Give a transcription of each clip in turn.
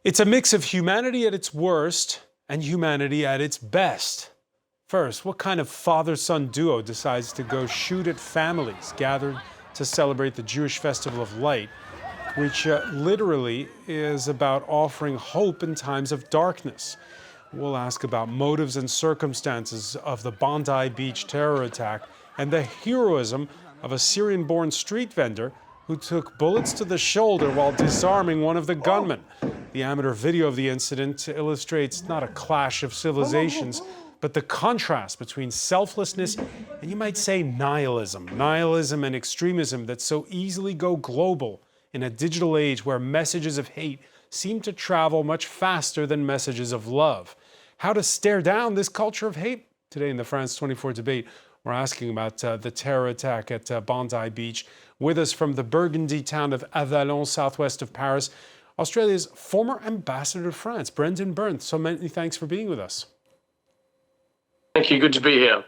It's a mix of humanity at its worst and humanity at its best. First, what kind of father-son duo decides to go shoot at families gathered to celebrate the Jewish Festival of Light, which literally is about offering hope in times of darkness? We'll ask about motives and circumstances of the Bondi Beach terror attack and the heroism of a Syrian-born street vendor who took bullets to the shoulder while disarming one of the gunmen. The amateur video of the incident illustrates not a clash of civilizations, but the contrast between selflessness and, you might say, nihilism and extremism that so easily go global in a digital age where messages of hate seem to travel much faster than messages of love. How to stare down this culture of hate? Today in the France 24 debate, we're asking about the terror attack at Bondi Beach. With us from the Burgundy town of Avallon, southwest of Paris, Australia's former ambassador to France, Brendan Byrne. So many thanks for being with us. Thank you. Good to be here.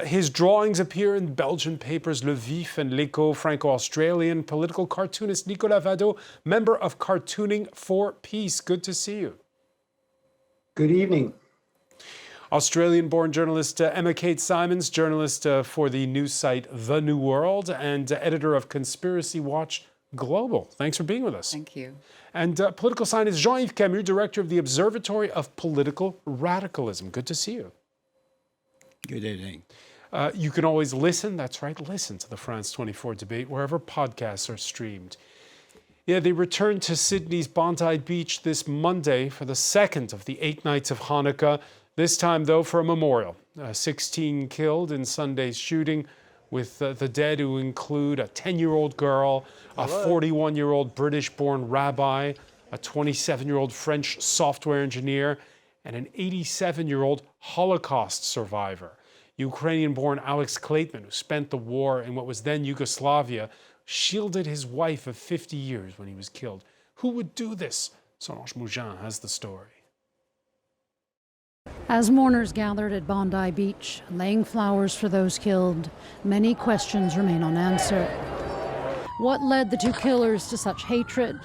His drawings appear in Belgian papers Le Vif and L'Echo. Franco-Australian political cartoonist Nicolas Vado, member of Cartooning for Peace. Good to see you. Good evening. Australian-born journalist Emma Kate Simons, journalist for the news site The New World and editor of Conspiracy Watch Global. Thanks for being with us. Thank you. And political scientist Jean-Yves Camus, director of the Observatory of Political Radicalism. Good to see you. Good evening. You can always listen, that's right, listen to the France 24 debate wherever podcasts are streamed. Yeah, they returned to Sydney's Bondi Beach this Monday for the second of the 8 nights of Hanukkah, this time, though, for a memorial. 16 killed in Sunday's shooting, with the dead who include a 10-year-old girl, a 41-year-old British-born rabbi, a 27-year-old French software engineer, and an 87-year-old Holocaust survivor. Ukrainian-born Alex Kleitman, who spent the war in what was then Yugoslavia, shielded his wife of 50 years when he was killed. Who would do this? Solange Mougin has the story. As mourners gathered at Bondi Beach, laying flowers for those killed, many questions remain unanswered. What led the two killers to such hatred?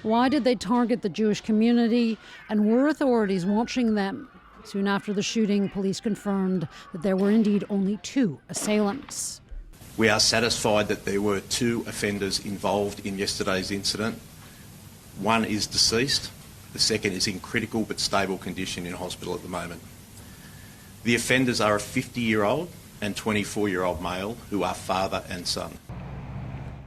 Why did they target the Jewish community? And were authorities watching them? Soon after the shooting, police confirmed that there were indeed only 2 assailants. We are satisfied that there were 2 offenders involved in yesterday's incident. One is deceased. The second is in critical but stable condition in hospital at the moment. The offenders are a 50-year-old and 24-year-old male who are father and son.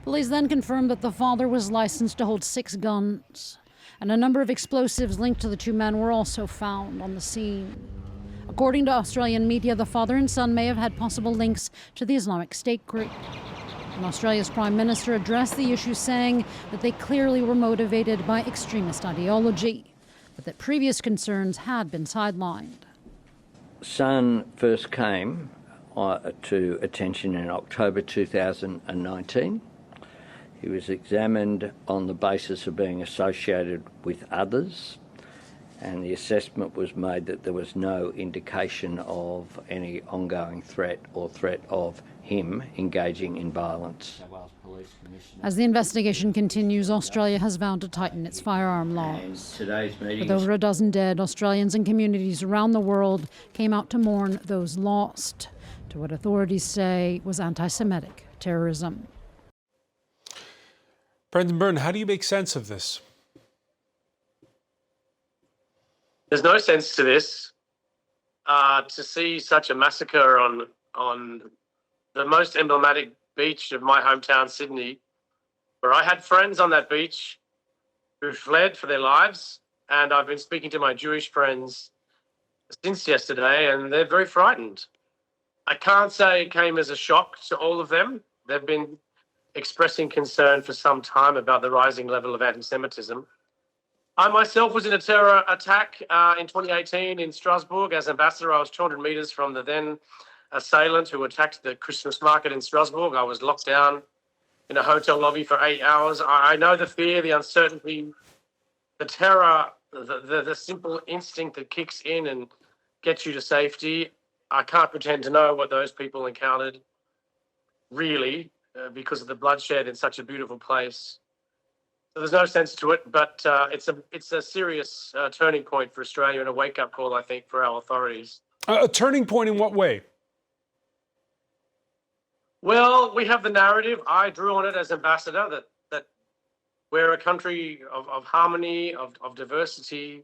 Police then confirmed that the father was licensed to hold 6 guns, and a number of explosives linked to the 2 men were also found on the scene. According to Australian media, the father and son may have had possible links to the Islamic State group. And Australia's Prime Minister addressed the issue, saying that they clearly were motivated by extremist ideology, but that previous concerns had been sidelined. Son first came to attention in October 2019. He was examined on the basis of being associated with others, and the assessment was made that there was no indication of any ongoing threat or threat of him engaging in violence. As the investigation continues, Australia has vowed to tighten its firearm laws. With over a dozen dead, Australians and communities around the world came out to mourn those lost to what authorities say was anti-Semitic terrorism. Brendan Byrne, how do you make sense of this? There's no sense to this. To see such a massacre on the most emblematic beach of my hometown, Sydney, where I had friends on that beach who fled for their lives, and I've been speaking to my Jewish friends since yesterday, and they're very frightened. I can't say it came as a shock to all of them. They've been expressing concern for some time about the rising level of anti-Semitism. I myself was in a terror attack in 2018 in Strasbourg. As ambassador, I was 200 metres from the then assailant who attacked the Christmas market in Strasbourg. I was locked down in a hotel lobby for 8 hours. I know the fear, the uncertainty, the terror, the simple instinct that kicks in and gets you to safety. I can't pretend to know what those people encountered, really, because of the bloodshed in such a beautiful place. So there's no sense to it, but it's a serious turning point for Australia and a wake-up call, I think, for our authorities. A turning point in what way? Well, we have the narrative. I drew on it as ambassador that we're a country of harmony, of diversity.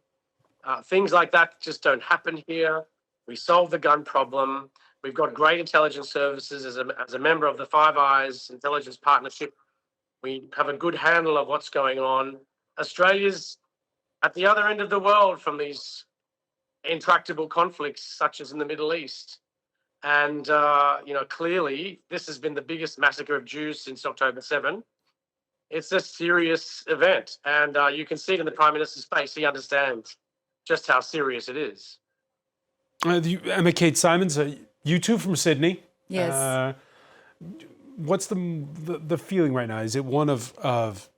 Things like that just don't happen here. We solve the gun problem. We've got great intelligence services as a member of the Five Eyes Intelligence Partnership. We have a good handle of what's going on. Australia's at the other end of the world from these intractable conflicts, such as in the Middle East. And, clearly, this has been the biggest massacre of Jews since October 7. It's a serious event. And you can see it in the Prime Minister's face. He understands just how serious it is. Emma Kate Simons, you two from Sydney. Yes. What's the feeling right now? Is it one of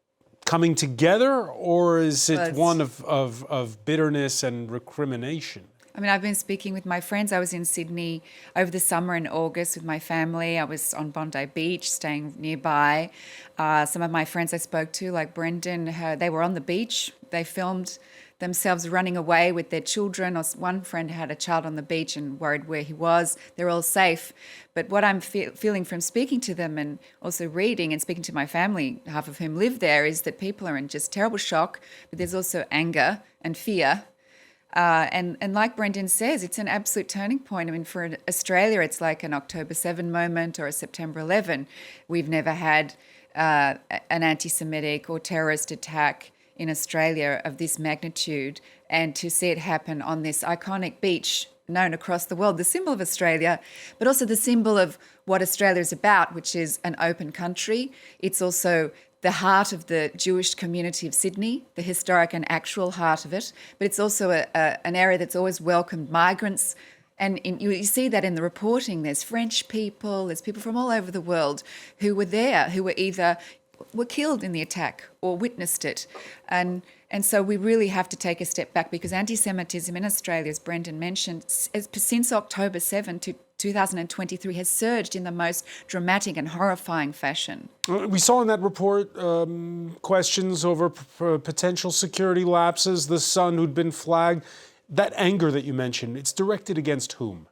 coming together, or is it one of bitterness and recrimination? I mean, I've been speaking with my friends. I was in Sydney over the summer in August with my family. I was on Bondi Beach, staying nearby. Some of my friends I spoke to, like Brendan, they were on the beach. They filmed themselves running away with their children. Or one friend had a child on the beach and worried where he was. They're all safe. But what I'm feeling from speaking to them and also reading and speaking to my family, half of whom live there, is that people are in just terrible shock. But there's also anger and fear. And like Brendan says, it's an absolute turning point. I mean, for Australia, it's like an October 7 moment or a September 11. We've never had an anti-Semitic or terrorist attack in Australia of this magnitude, and to see it happen on this iconic beach known across the world, the symbol of Australia, but also the symbol of what Australia is about, which is an open country. It's also the heart of the Jewish community of Sydney, the historic and actual heart of it, but it's also an area that's always welcomed migrants. And you see that in the reporting. There's French people, there's people from all over the world who were there, who were killed in the attack or witnessed it. And so we really have to take a step back, because anti-Semitism in Australia, as Brendan mentioned, since October 7 to 2023 has surged in the most dramatic and horrifying fashion. We saw in that report questions over potential security lapses, the son who'd been flagged. That anger that you mentioned, it's directed against whom?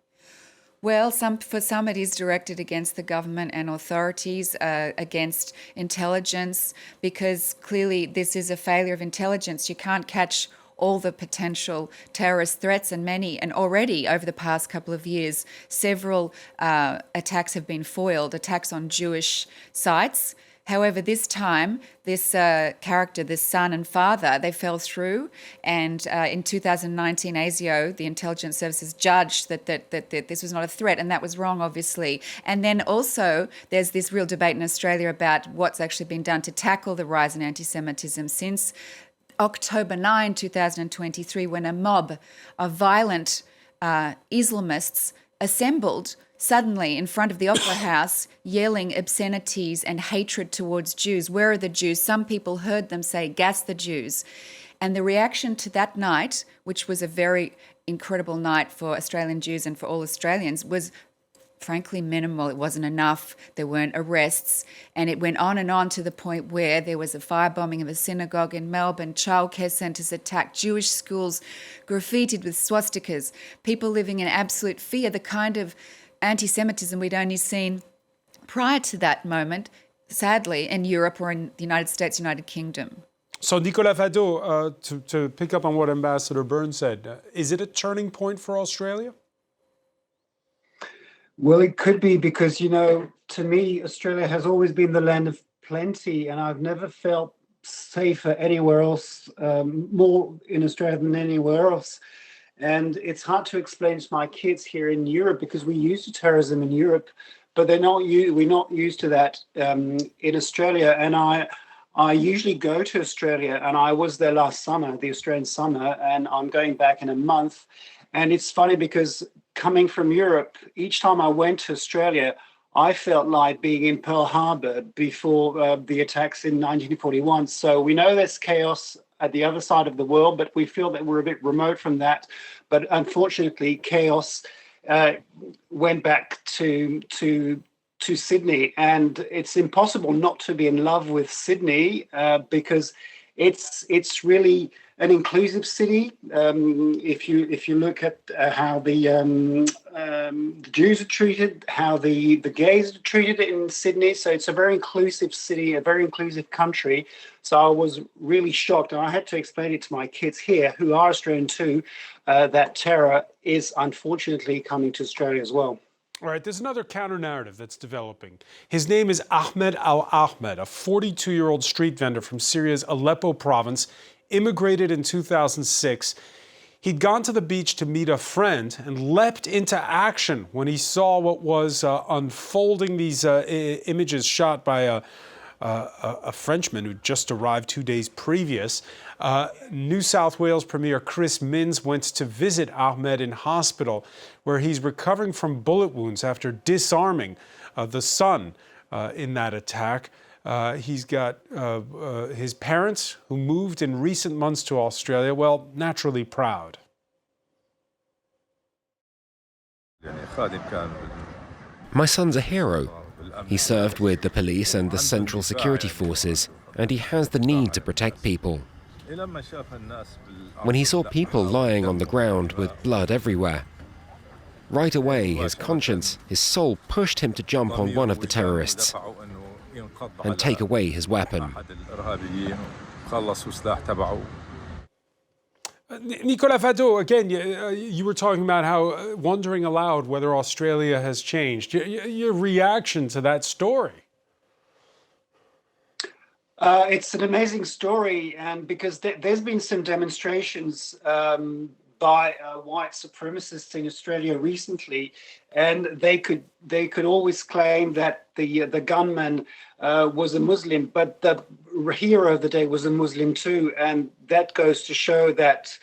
Well, for some it is directed against the government and authorities, against intelligence, because clearly this is a failure of intelligence. You can't catch all the potential terrorist threats, and already over the past couple of years, several attacks have been foiled, attacks on Jewish sites. However, this time, this character, this son and father, they fell through. And in 2019, ASIO, the intelligence services, judged that this was not a threat, and that was wrong, obviously. And then also, there's this real debate in Australia about what's actually been done to tackle the rise in anti-Semitism since October 9, 2023, when a mob of violent Islamists assembled suddenly in front of the Opera House, yelling obscenities and hatred towards Jews. Where are the Jews? Some people heard them say, "Gas the Jews." And the reaction to that night, which was a very incredible night for Australian Jews and for all Australians, was frankly minimal. It wasn't enough. There weren't arrests. And it went on to the point where there was a firebombing of a synagogue in Melbourne, childcare centres attacked, Jewish schools graffitied with swastikas, people living in absolute fear, the kind of anti-Semitism we'd only seen prior to that moment, sadly, in Europe or in the United States, United Kingdom. So, Nicolas Fadot, to pick up on what Ambassador Byrne said, is it a turning point for Australia? Well, it could be, because, to me, Australia has always been the land of plenty, and I've never felt safer anywhere else, more in Australia than anywhere else. And it's hard to explain to my kids here in Europe, because we're used to terrorism in Europe, but we're not used to that in Australia. And I usually go to Australia, and I was there last summer, the Australian summer, and I'm going back in a month. And it's funny, because coming from Europe, each time I went to Australia, I felt like being in Pearl Harbor before the attacks in 1941. So we know there's chaos at the other side of the world, but we feel that we're a bit remote from that. But unfortunately, chaos went back to Sydney, and it's impossible not to be in love with Sydney, because it's really an inclusive city. If you look at how the Jews are treated, how the gays are treated in Sydney, so it's a very inclusive city, a very inclusive country. So I was really shocked, and I had to explain it to my kids here, who are Australian too, that terror is unfortunately coming to Australia as well. All right, there's another counter-narrative that's developing. His name is Ahmed al-Ahmed, a 42-year-old street vendor from Syria's Aleppo province, immigrated in 2006. He'd gone to the beach to meet a friend and leapt into action when he saw what was unfolding, these images shot by a Frenchman who just arrived 2 days previous. New South Wales Premier Chris Minns went to visit Ahmed in hospital, where he's recovering from bullet wounds after disarming the son in that attack. He's got his parents, who moved in recent months to Australia, well, naturally proud. My son's a hero. He served with the police and the Central Security Forces, and he has the need to protect people. When he saw people lying on the ground with blood everywhere, right away his conscience, his soul pushed him to jump on one of the terrorists and take away his weapon. Nicolas Fadot, again, you were talking about how, wondering aloud whether Australia has changed. Your reaction to that story? It's an amazing story, and because there's been some demonstrations by white supremacists in Australia recently, and they could always claim that the gunman was a Muslim, but the hero of the day was a Muslim too, and that goes to show that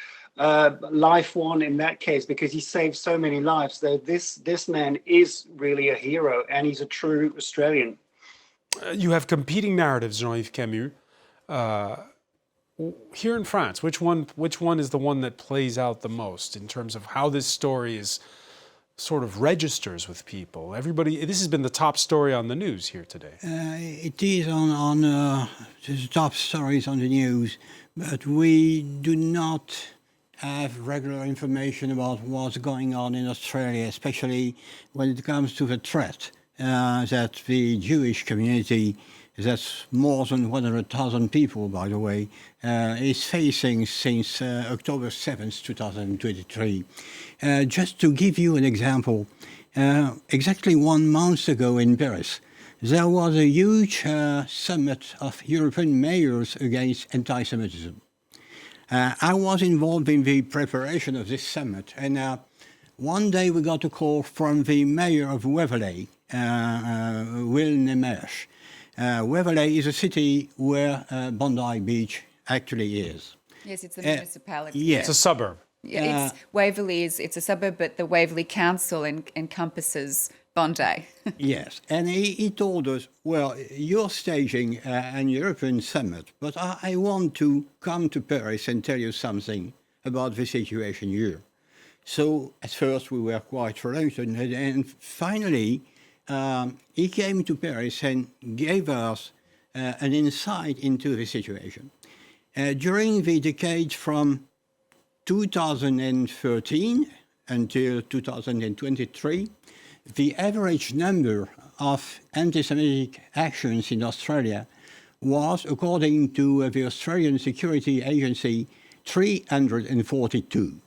life won in that case, because he saved so many lives. So this man is really a hero, and he's a true Australian. You have competing narratives, Jean-Yves Camus. Here in France, which one is the one that plays out the most in terms of how this story is sort of registers with people? Everybody, this has been the top story on the news here today. It is on the top stories on the news, but we do not have regular information about what's going on in Australia, especially when it comes to the threat that the Jewish community, that's more than 100,000 people, by the way, is facing since October 7th, 2023. Just to give you an example, exactly 1 month ago in Paris, there was a huge summit of European mayors against anti-Semitism. I was involved in the preparation of this summit, and one day we got a call from the mayor of Waverley, Will Nemesh. Waverley is a city where Bondi Beach actually is. Yes, it's a municipality. Yes. It's a suburb. Yeah, Waverley it's a suburb, but the Waverley Council encompasses Bondi. Yes, and he told us, well, you're staging an European summit, but I want to come to Paris and tell you something about the situation here. So at first we were quite reluctant, and finally he came to Paris and gave us an insight into the situation. During the decade from 2013 until 2023, the average number of anti-Semitic actions in Australia was, according to the Australian Security Agency, 342.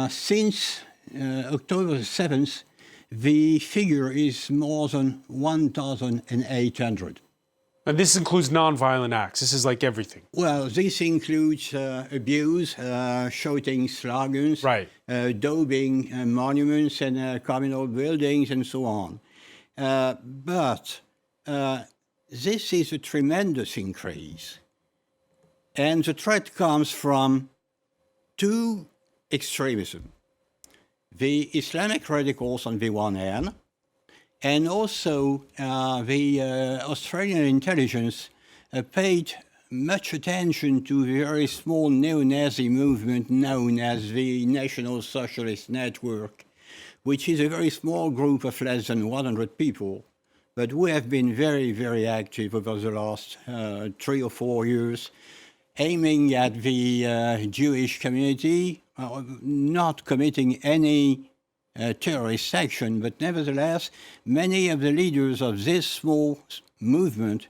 Since October 7th, the figure is more than 1,800. And this includes non-violent acts. This is like everything. Well, this includes abuse, shouting slogans, right, daubing monuments and communal buildings and so on. But this is a tremendous increase. And the threat comes from two extremism. The Islamic radicals on the one hand, and also the Australian intelligence paid much attention to the very small neo-Nazi movement known as the National Socialist Network, which is a very small group of less than 100 people But we have been very, very active over the last 3 or 4 years, aiming at the Jewish community, not committing any terrorist action, but nevertheless, many of the leaders of this small movement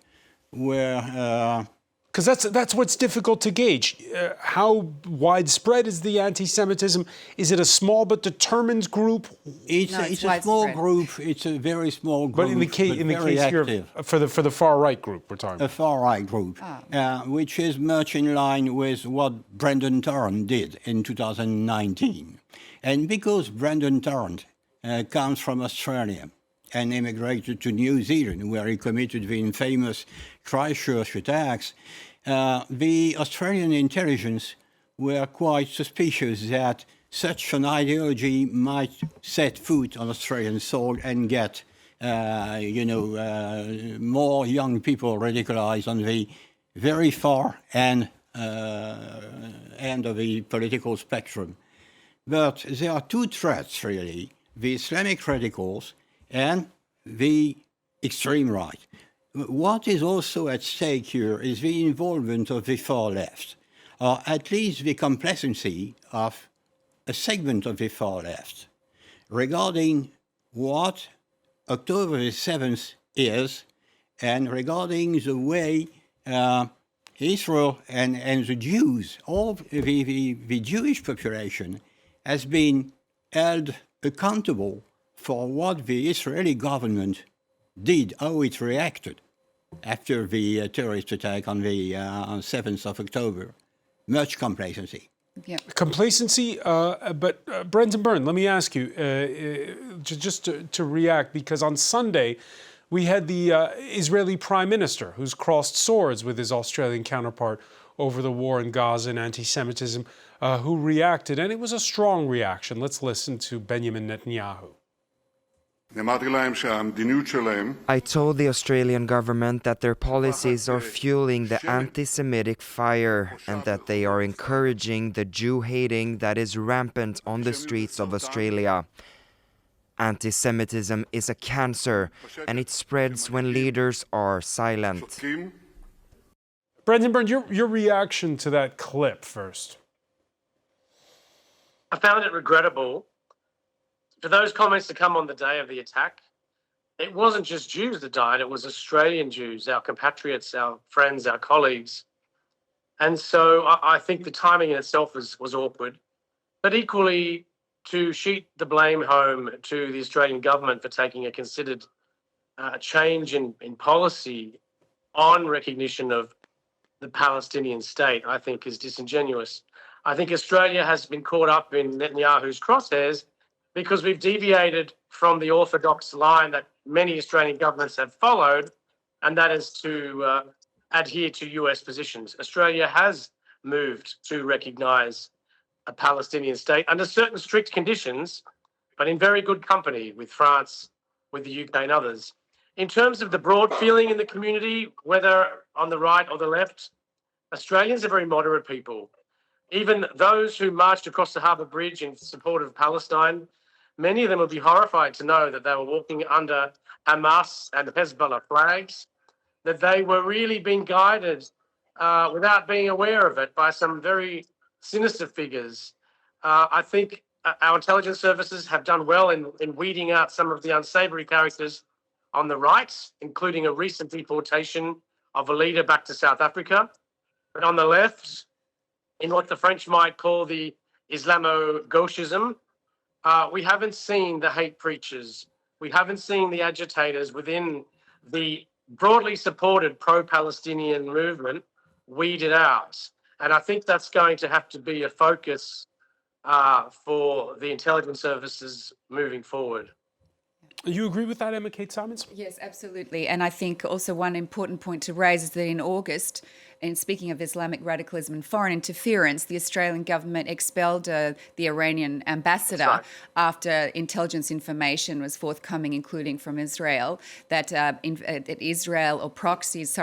were... Because that's what's difficult to gauge. How widespread is the anti-Semitism? Is it a small but determined group? It's a small group. It's a very small group. But in the case here, for the far right group, we're talking about. A far right group, which is much in line with what Brendan Tarrant did in 2019. And because Brendan Tarrant comes from Australia and immigrated to New Zealand, where he committed the infamous Christchurch attacks, the Australian intelligence were quite suspicious that such an ideology might set foot on Australian soil and get, more young people radicalized on the very far end of the political spectrum. But there are two threats, really, the Islamic radicals and the extreme right. What is also at stake here is the involvement of the far left, or at least the complacency of a segment of the far left regarding what October the 7th is and regarding the way Israel and the Jews, all the Jewish population, has been held accountable for what the Israeli government did, how it reacted after the terrorist attack on the 7th of October. Much complacency. Yeah. Complacency, but Brendan Byrne, let me ask you, just to react, because on Sunday we had the Israeli Prime Minister who's crossed swords with his Australian counterpart over the war in Gaza and anti-Semitism, who reacted, and it was a strong reaction. Let's listen to Benjamin Netanyahu. I told the Australian government that their policies are fueling the anti-Semitic fire and that they are encouraging the Jew-hating that is rampant on the streets of Australia. Anti-Semitism is a cancer and it spreads when leaders are silent. Brendan Byrne, your reaction to that clip first. I found it regrettable for those comments to come on the day of the attack. It wasn't just Jews that died, it was Australian Jews, our compatriots, our friends, our colleagues. And so I think the timing in itself was awkward. But equally, to sheet the blame home to the Australian government for taking a considered change in policy on recognition of the Palestinian state, I think is disingenuous. I think Australia has been caught up in Netanyahu's crosshairs because we've deviated from the orthodox line that many Australian governments have followed, and that is to adhere to US positions. Australia has moved to recognise a Palestinian state under certain strict conditions, but in very good company with France, with the UK and others. In terms of the broad feeling in the community, whether on the right or the left, Australians are very moderate people. Even those who marched across the Harbour Bridge in support of Palestine, many of them would be horrified to know that they were walking under Hamas and Hezbollah flags, that they were really being guided without being aware of it by some very sinister figures. I think our intelligence services have done well in weeding out some of the unsavoury characters on the right, including a recent deportation of a leader back to South Africa. But on the left, in what the French might call the Islamo-gauchism, we haven't seen the hate preachers. We haven't seen the agitators within the broadly supported pro-Palestinian movement weeded out. And I think that's going to have to be a focus for the intelligence services moving forward. You agree with that, Emma Kate Simons? Yes, absolutely. And I think also one important point to raise is that in August, and speaking of Islamic radicalism and foreign interference, the Australian government expelled the Iranian ambassador after intelligence information was forthcoming, including from Israel, that Israel or proxies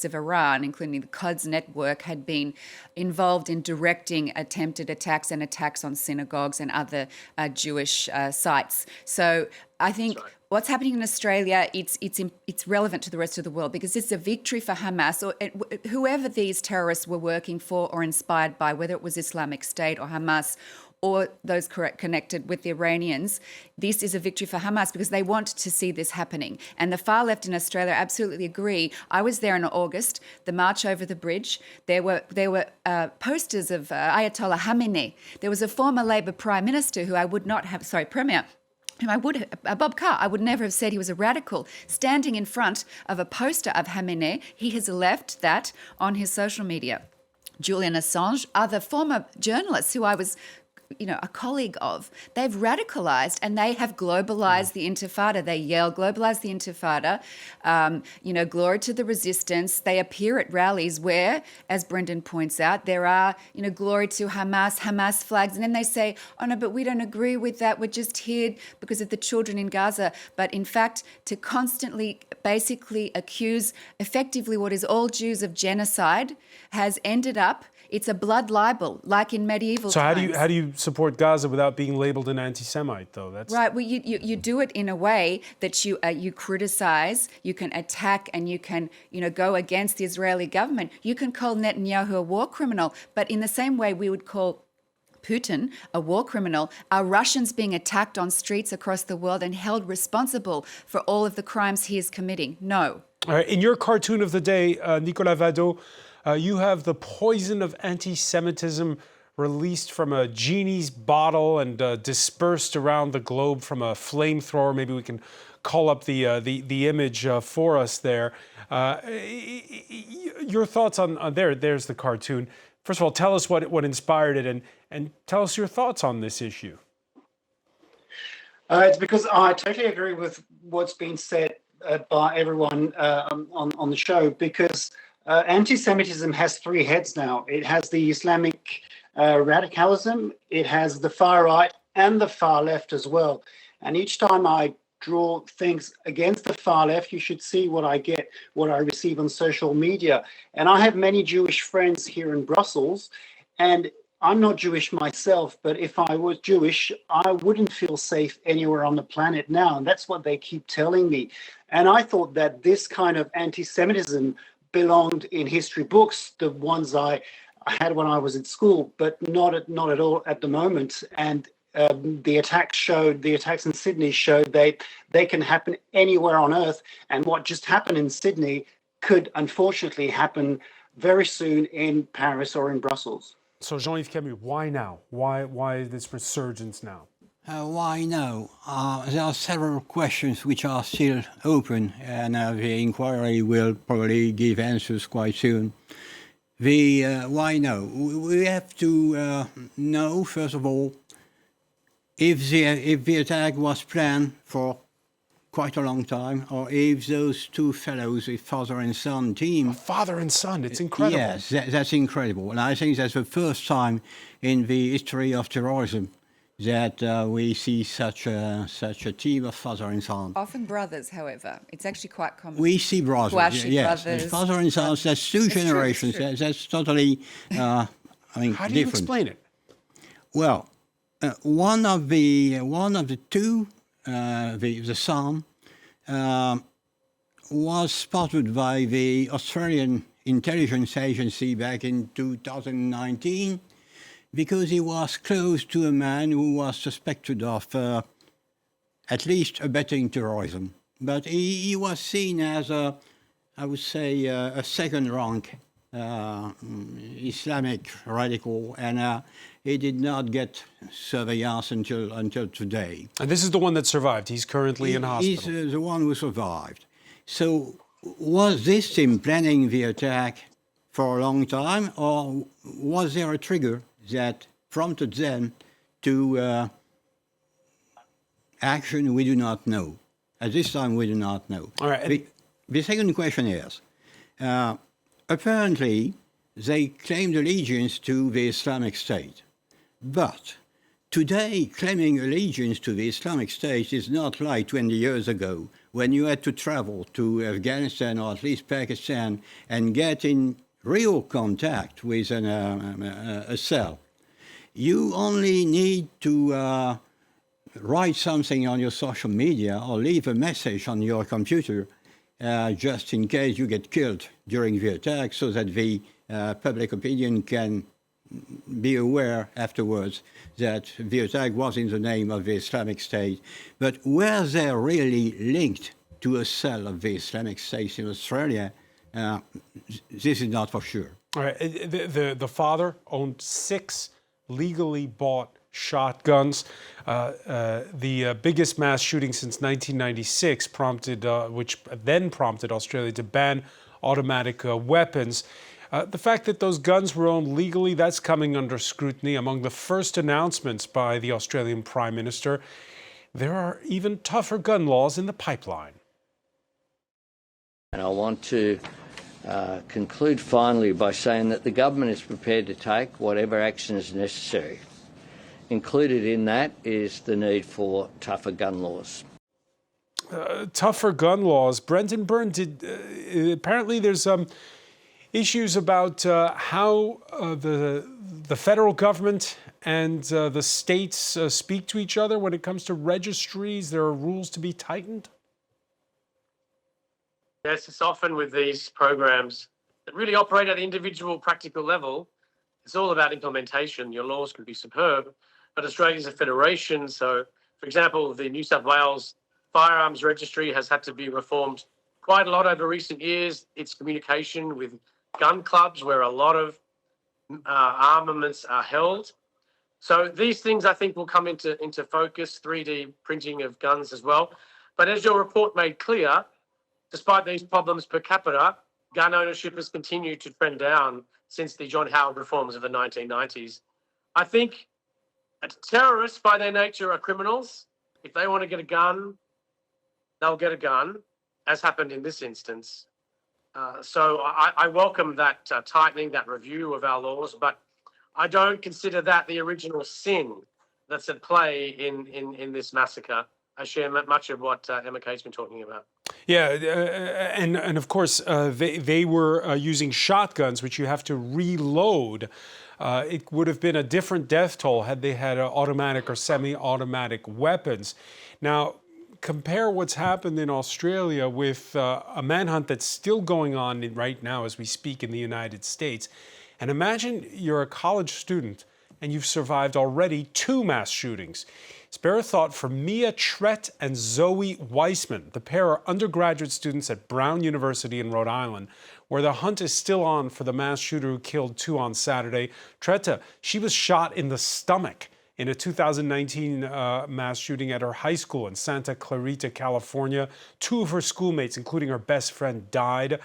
of Iran, including the Quds network, had been involved in directing attempted attacks and attacks on synagogues and other Jewish sites. So I think what's happening in Australia, it's relevant to the rest of the world because it's a victory for Hamas or whoever these terrorists were working for or inspired by, whether it was Islamic State or Hamas or those connected with the Iranians. This is a victory for Hamas because they want to see this happening. And the far left in Australia absolutely agree. I was there in August, the march over the bridge. There were posters of Ayatollah Khamenei. There was a former Labor Prime Minister who I would not have, Premier, Bob Carr, I would never have said he was a radical, standing in front of a poster of Khamenei. He has left that on his social media. Julian Assange, other former journalists who I was a colleague of, they've radicalized and they have globalized the Intifada. They yell, globalize the Intifada, glory to the resistance. They appear at rallies where, as Brendan points out, there are, glory to Hamas flags. And then they say, oh no, but we don't agree with that. We're just here because of the children in Gaza. But in fact, to constantly basically accuse effectively what is all Jews of genocide has ended up, it's a blood libel, like in medieval times. So how do you support Gaza without being labeled an anti-Semite, though? That's right. Well, you do it in a way that you criticize, you can attack, and you can go against the Israeli government. You can call Netanyahu a war criminal, but in the same way we would call Putin a war criminal. Are Russians being attacked on streets across the world and held responsible for all of the crimes he is committing? No. All right. In your cartoon of the day, Nicolas Vado, you have the poison of anti-Semitism released from a genie's bottle and dispersed around the globe from a flamethrower. Maybe we can call up the image for us there. Your thoughts on there's the cartoon. First of all, tell us what inspired it and tell us your thoughts on this issue. It's because I totally agree with what's been said by everyone on the show, because anti-Semitism has three heads now. It has the Islamic radicalism, it has the far right and the far left as well. And each time I draw things against the far left, you should see what I get, what I receive on social media. And I have many Jewish friends here in Brussels, and I'm not Jewish myself, but if I was Jewish, I wouldn't feel safe anywhere on the planet now. And that's what they keep telling me. And I thought that this kind of anti-Semitism belonged in history books, the ones I had when I was at school, but not at all at the moment. And the attacks in Sydney showed they can happen anywhere on earth. And what just happened in Sydney could unfortunately happen very soon in Paris or in Brussels. So Jean-Yves Camus, why now? Why this resurgence now? Why now? There are several questions which are still open, and the inquiry will probably give answers quite soon. Why now? We have to know, first of all, if the attack was planned for quite a long time, or if those two fellows, a father and son team... A father and son, it's incredible. Yes, that's incredible. And I think that's the first time in the history of terrorism that we see such a team of father and son. Often brothers, however. It's actually quite common. We see brothers, Kouachi yes. brothers. Father and sons, that's two generations. True. That's totally, How do you different. explain it? Well, one of the two, the son, was spotted by the Australian intelligence agency back in 2019 because he was close to a man who was suspected of at least abetting terrorism. But he was seen as a second-rank Islamic radical, and he did not get surveillance until today. And this is the one that survived. He's currently in hospital. He's the one who survived. So was this him planning the attack for a long time, or was there a trigger that prompted them to action? We do not know. At this time, we do not know. All right. The second question is, apparently, they claimed allegiance to the Islamic State. But today, claiming allegiance to the Islamic State is not like 20 years ago, when you had to travel to Afghanistan or at least Pakistan and get in real contact with a cell. You only need to write something on your social media or leave a message on your computer just in case you get killed during the attack, so that the public opinion can be aware afterwards that the attack was in the name of the Islamic State. But were they really linked to a cell of the Islamic State in Australia? This is not for sure. All right. The father owned 6 legally bought shotguns. The biggest mass shooting since 1996 which then prompted Australia to ban automatic weapons. The fact that those guns were owned legally, that's coming under scrutiny. Among the first announcements by the Australian Prime Minister, there are even tougher gun laws in the pipeline. And I want to conclude finally by saying that the government is prepared to take whatever action is necessary. Included in that is the need for tougher gun laws. Tougher gun laws. Brendan Byrne, apparently there's issues about how the federal government and the states speak to each other when it comes to registries. There are rules to be tightened. Yes, it's often with these programs that really operate at the individual practical level. It's all about implementation. Your laws can be superb, but Australia's a federation. So, for example, the New South Wales Firearms Registry has had to be reformed quite a lot over recent years. Its communication with gun clubs, where a lot of armaments are held. So these things, I think, will come into focus, 3D printing of guns as well. But as your report made clear, despite these problems per capita, gun ownership has continued to trend down since the John Howard reforms of the 1990s. I think terrorists, by their nature, are criminals. If they want to get a gun, they'll get a gun, as happened in this instance. So I welcome that tightening, that review of our laws, but I don't consider that the original sin that's at play in this massacre. I share much of what Emma Kate's been talking about. Yeah, and of course, they were using shotguns, which you have to reload. It would have been a different death toll had they had automatic or semi-automatic weapons. Now, compare what's happened in Australia with a manhunt that's still going on right now as we speak in the United States. And imagine you're a college student and you've survived already 2 mass shootings. Spare a thought for Mia Trett and Zoe Weissman. The pair are undergraduate students at Brown University in Rhode Island, where the hunt is still on for the mass shooter who killed 2 on Saturday. Tretta, she was shot in the stomach in a 2019 mass shooting at her high school in Santa Clarita, California. 2 of her schoolmates, including her best friend, died.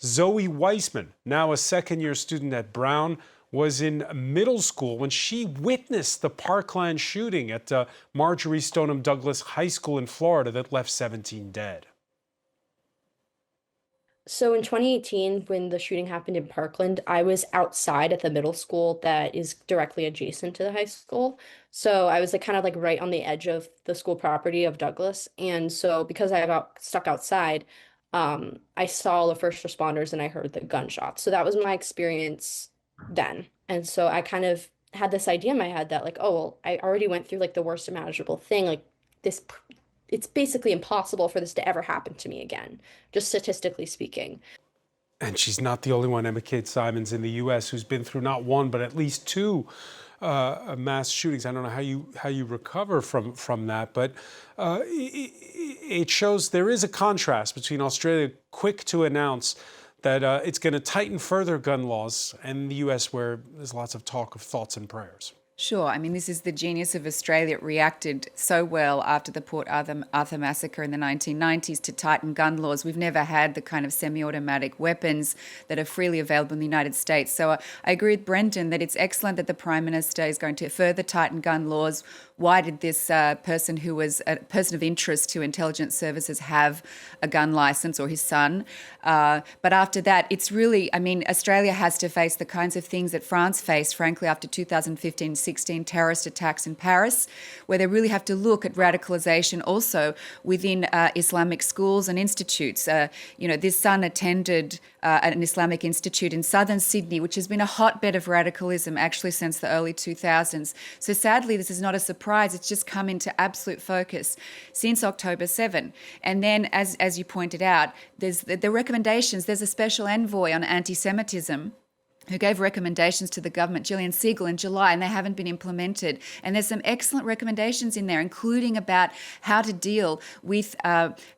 Zoe Weissman, now a second-year student at Brown, was in middle school when she witnessed the Parkland shooting at Marjorie Stoneham Douglas High School in Florida that left 17 dead. So in 2018, when the shooting happened in Parkland, I was outside at the middle school that is directly adjacent to the high school. So I was kind of right on the edge of the school property of Douglas. And so because I got stuck outside, I saw the first responders and I heard the gunshots. So that was my experience then. And so I kind of had this idea in my head that oh, well, I already went through the worst imaginable thing. It's basically impossible for this to ever happen to me again, just statistically speaking. And she's not the only one, Emma Kate Simons, in the U.S. who's been through not 1, but at least 2 mass shootings. I don't know how you recover from that, but it shows there is a contrast between Australia, quick to announce that it's going to tighten further gun laws, and the U.S., where there's lots of talk of thoughts and prayers. Sure. I mean, this is the genius of Australia. It reacted so well after the Port Arthur massacre in the 1990s to tighten gun laws. We've never had the kind of semi-automatic weapons that are freely available in the United States. So I agree with Brendan that it's excellent that the Prime Minister is going to further tighten gun laws. Why did this person who was a person of interest to intelligence services have a gun license, or his son? But after that, it's really, Australia has to face the kinds of things that France faced, frankly, after 2015 2016 terrorist attacks in Paris, where they really have to look at radicalization also within Islamic schools and institutes. This son attended an Islamic institute in southern Sydney, which has been a hotbed of radicalism actually since the early 2000s. So sadly, this is not a surprise. It's just come into absolute focus since October 7. And then, as you pointed out, there's the recommendations. There's a special envoy on anti-Semitism who gave recommendations to the government, Gillian Siegel, in July, and they haven't been implemented. And there's some excellent recommendations in there, including about how to deal with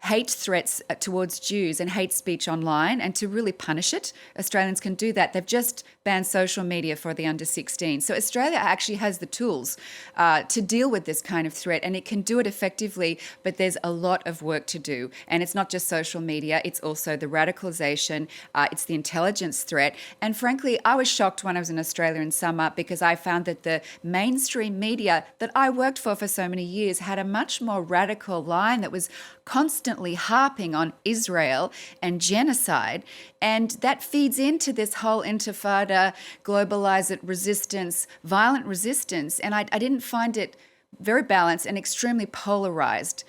hate threats towards Jews and hate speech online and to really punish it. Australians can do that. They've just banned social media for the under 16. So Australia actually has the tools to deal with this kind of threat, and it can do it effectively, but there's a lot of work to do. And it's not just social media, it's also the radicalisation, it's the intelligence threat. And frankly, I was shocked when I was in Australia in summer because I found that the mainstream media that I worked for so many years had a much more radical line that was constantly harping on Israel and genocide. And that feeds into this whole intifada, globalize it, resistance, violent resistance. And I didn't find it very balanced and extremely polarized.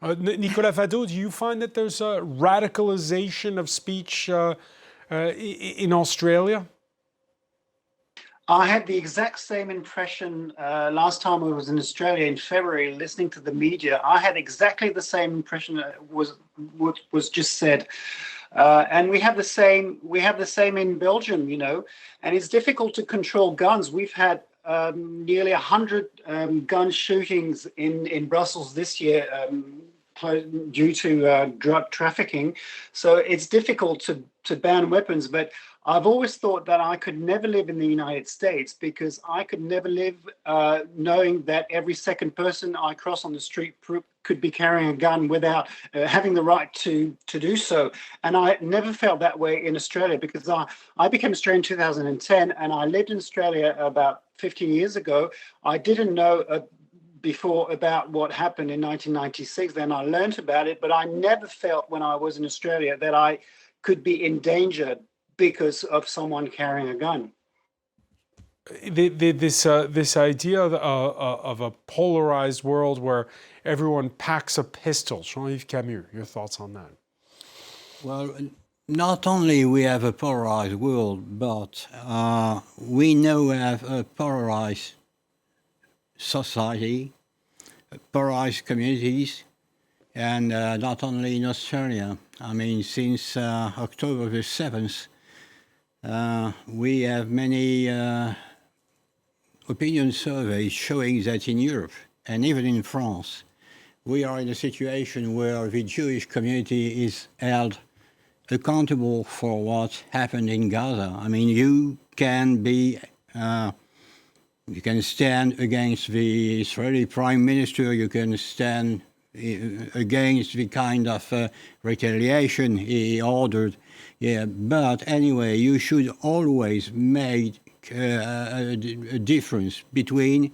Nicolas Fadot, do you find that there's a radicalization of speech in Australia? I had the exact same impression last time I was in Australia in February, listening to the media. I had exactly the same impression that was just said, and we have the same. We have the same in Belgium, and it's difficult to control guns. We've had nearly 100 gun shootings in Brussels this year. Due to drug trafficking. So it's difficult to ban weapons, but I've always thought that I could never live in the United States because I could never live knowing that every second person I cross on the street could be carrying a gun without having the right to do so. And I never felt that way in Australia because I became Australian in 2010 and I lived in Australia about 15 years ago. I didn't know before about what happened in 1996. Then I learned about it, but I never felt when I was in Australia that I could be endangered because of someone carrying a gun. This idea of a polarized world where everyone packs a pistol. Jean-Yves Camus, your thoughts on that? Well, not only we have a polarized world, but we now have a polarized society, polarized communities, and not only in Australia. I mean, since October the 7th, we have many opinion surveys showing that in Europe and even in France, we are in a situation where the Jewish community is held accountable for what happened in Gaza. I mean, you can stand against the Israeli Prime Minister, you can stand against the kind of retaliation he ordered. Yeah, but anyway, you should always make a difference between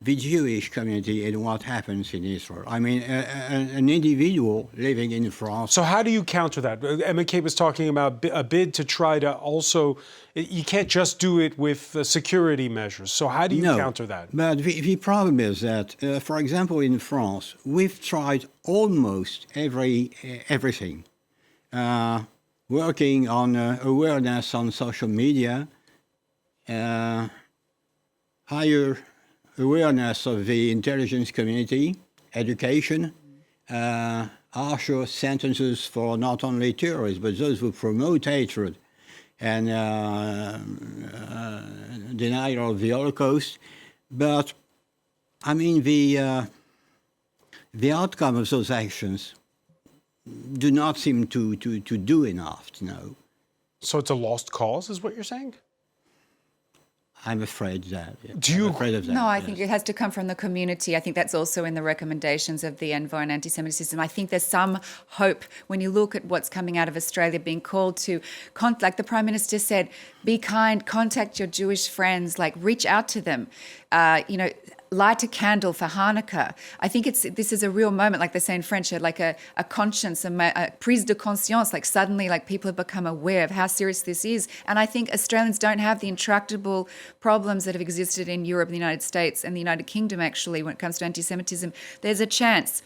the Jewish community and what happens in Israel. I mean, an individual living in France. So how do you counter that? MK was talking about a bid to try to also, you can't just do it with security measures. So how do you counter that? But the problem is that, for example, in France, we've tried almost everything. Working on awareness on social media, higher awareness of the intelligence community, education, harsher sentences for not only terrorists, but those who promote hatred and denial of the Holocaust. But, I mean, the outcome of those actions do not seem to do enough, So it's a lost cause, is what you're saying? I'm afraid that. Do you? I'm afraid of that. No, I think it has to come from the community. I think that's also in the recommendations of the envoy on anti-Semitism. I think there's some hope when you look at what's coming out of Australia, being called to, like the Prime Minister said, be kind, contact your Jewish friends, like reach out to them. light a candle for Hanukkah. I think this is a real moment, like they say in French, like a conscience, a prise de conscience, like suddenly like people have become aware of how serious this is. And I think Australians don't have the intractable problems that have existed in Europe, the United States and the United Kingdom, actually, when it comes to anti-Semitism. There's a chance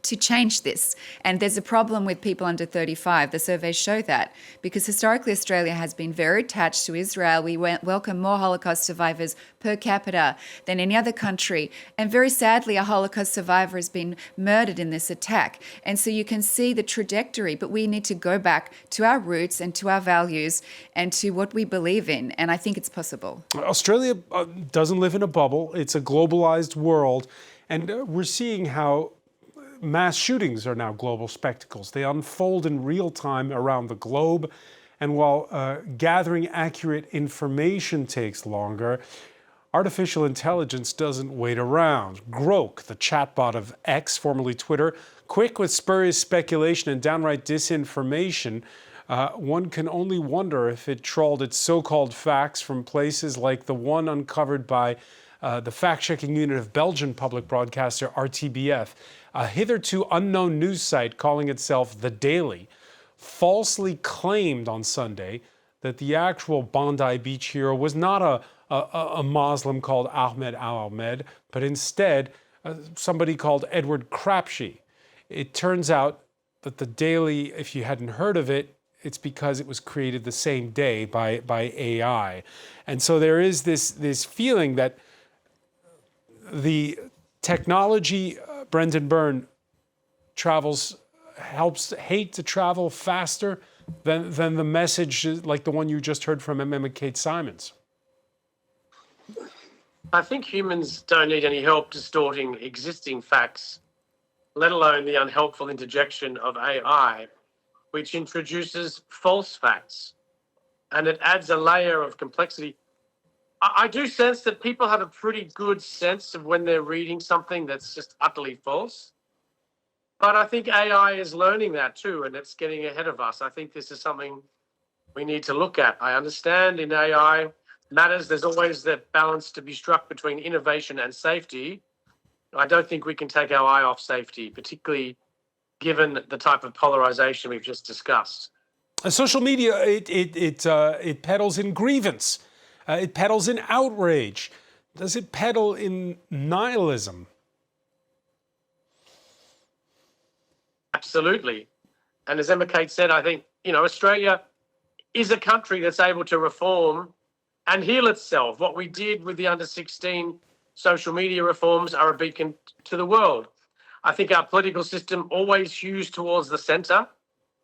to change this. And there's a problem with people under 35. The surveys show that, because historically Australia has been very attached to Israel. We welcome more Holocaust survivors per capita than any other country. And very sadly, a Holocaust survivor has been murdered in this attack. And so you can see the trajectory, but we need to go back to our roots and to our values and to what we believe in. And I think it's possible. Australia doesn't live in a bubble. It's a globalized world. And we're seeing how mass shootings are now global spectacles. They unfold in real time around the globe. And while gathering accurate information takes longer, artificial intelligence doesn't wait around. Grok, the chatbot of X, formerly Twitter, quick with spurious speculation and downright disinformation, one can only wonder if it trawled its so-called facts from places like the one uncovered by the fact-checking unit of Belgian public broadcaster RTBF, a hitherto unknown news site calling itself The Daily, falsely claimed on Sunday that the actual Bondi Beach hero was not a Muslim called Ahmed Al-Ahmed, but instead somebody called Edward Crapshe. It turns out that The Daily, if you hadn't heard of it, it's because it was created the same day by AI. And so there is this feeling that the technology, Brendan Byrne, helps hate to travel faster than the message like the one you just heard from Emma Kate Simons. I think humans don't need any help distorting existing facts, let alone the unhelpful interjection of AI, which introduces false facts, and it adds a layer of complexity. I do sense that people have a pretty good sense of when they're reading something that's just utterly false. But I think AI is learning that too, and it's getting ahead of us. I think this is something we need to look at. I understand in AI matters, there's always that balance to be struck between innovation and safety. I don't think we can take our eye off safety, particularly given the type of polarization we've just discussed. Social media, it peddles in grievance. It peddles in outrage. Does it peddle in nihilism? Absolutely. And as Emma Kate said, I think, Australia is a country that's able to reform and heal itself. What we did with the under-16 social media reforms are a beacon to the world. I think our political system always hews towards the centre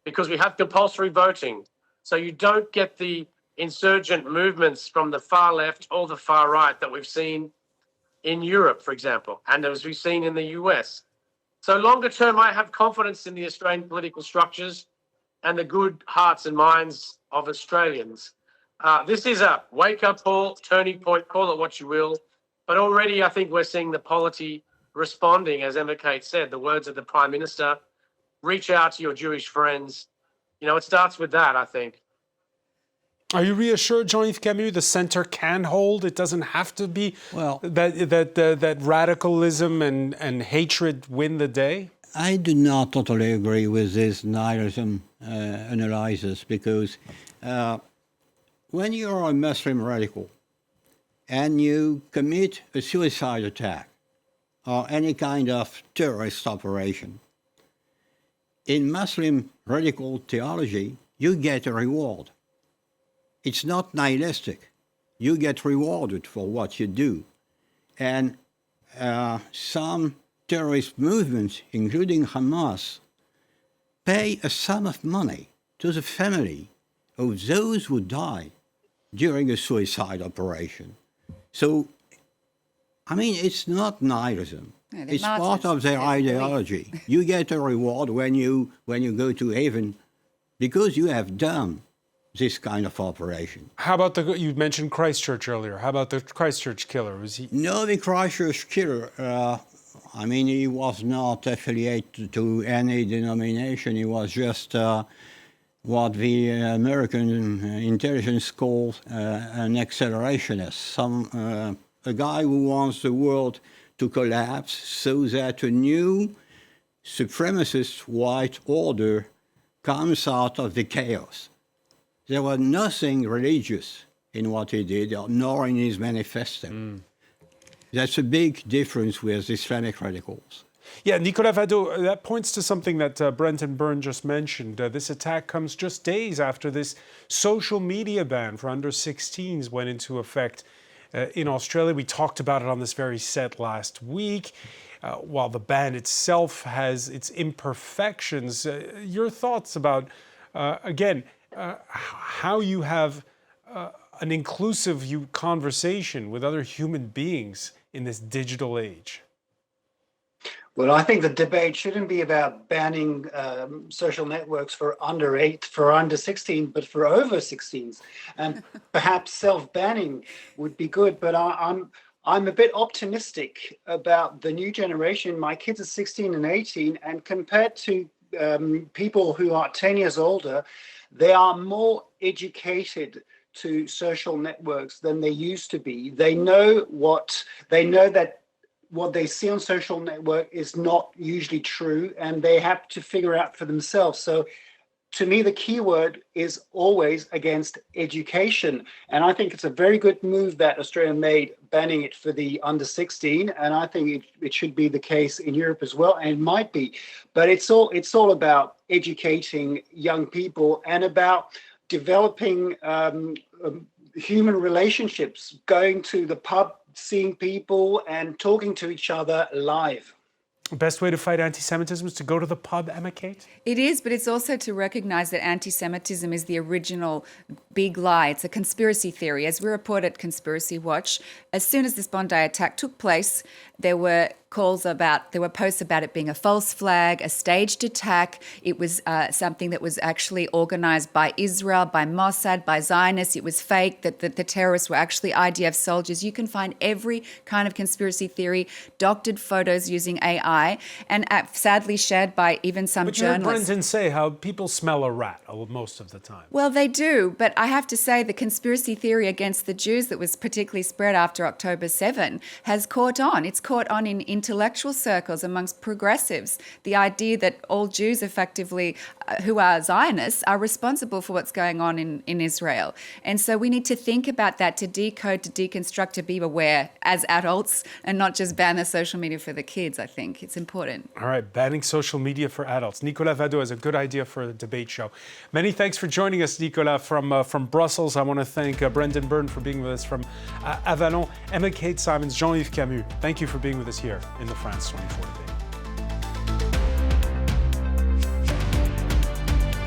because we have compulsory voting. So you don't get the insurgent movements from the far left or the far right that we've seen in Europe, for example, and as we've seen in the US. So longer term, I have confidence in the Australian political structures and the good hearts and minds of Australians. This is a wake-up call, turning point, call it what you will, but already I think we're seeing the polity responding, as Emma Kate said, the words of the Prime Minister, reach out to your Jewish friends. It starts with that, I think. Are you reassured, Jean-Yves Camus, the centre can hold? It doesn't have to be that radicalism and hatred win the day? I do not totally agree with this nihilism analysis because when you're a Muslim radical and you commit a suicide attack or any kind of terrorist operation, in Muslim radical theology, you get a reward. It's not nihilistic. You get rewarded for what you do. And some terrorist movements, including Hamas, pay a sum of money to the family of those who die during a suicide operation. So, it's not nihilism. No, it's part of their ideology. You get a reward when you go to heaven because you have done this kind of operation. How about you mentioned Christchurch earlier. How about the Christchurch killer? Was he? No, the Christchurch killer, he was not affiliated to any denomination. He was just what the American intelligence calls an accelerationist, a guy who wants the world to collapse so that a new supremacist white order comes out of the chaos. There was nothing religious in what he did, nor in his manifesto. That's a big difference with Islamic radicals. Yeah, Nicolas Vado, that points to something that Brenton Byrne just mentioned. This attack comes just days after this social media ban for under 16s went into effect in Australia. We talked about it on this very set last week. While the ban itself has its imperfections, your thoughts about, again, how you have an inclusive conversation with other human beings in this digital age? Well, I think the debate shouldn't be about banning social networks for under 8, for under 16, but for over 16s. And perhaps self-banning would be good, but I'm a bit optimistic about the new generation. My kids are 16 and 18, and compared to people who are 10 years older, they are more educated to social networks than they used to be. They know that what they see on social network is not usually true, and they have to figure out for themselves. So to me, the key word is always against education. And I think it's a very good move that Australia made, banning it for the under 16. And I think it should be the case in Europe as well, and it might be. But it's all about educating young people and about developing human relationships, going to the pub, seeing people and talking to each other live. Best way to fight anti-Semitism is to go to the pub, Emma Kate? It is, but it's also to recognize that anti-Semitism is the original big lie. It's a conspiracy theory. As we report at Conspiracy Watch, as soon as this Bondi attack took place, there were posts about it being a false flag, a staged attack. It was something that was actually organized by Israel, by Mossad, by Zionists. It was fake, that the terrorists were actually IDF soldiers. You can find every kind of conspiracy theory, doctored photos using AI, and sadly shared by even some journalists. But you heard Brenton say how people smell a rat most of the time. Well, they do, but I have to say the conspiracy theory against the Jews that was particularly spread after October 7 has caught on. It's caught on in intellectual circles amongst progressives. The idea that all Jews effectively, who are Zionists, are responsible for what's going on in Israel. And so we need to think about that, to decode, to deconstruct, to be aware as adults and not just ban the social media for the kids. I think it's important. All right, banning social media for adults. Nicolas Vado has a good idea for a debate show. Many thanks for joining us, Nicolas, from Brussels. I want to thank Brenton Byrne for being with us from Avalon, Emma Kate Simons, Jean-Yves Camus. Thank you for being with us here in the France 24 debate.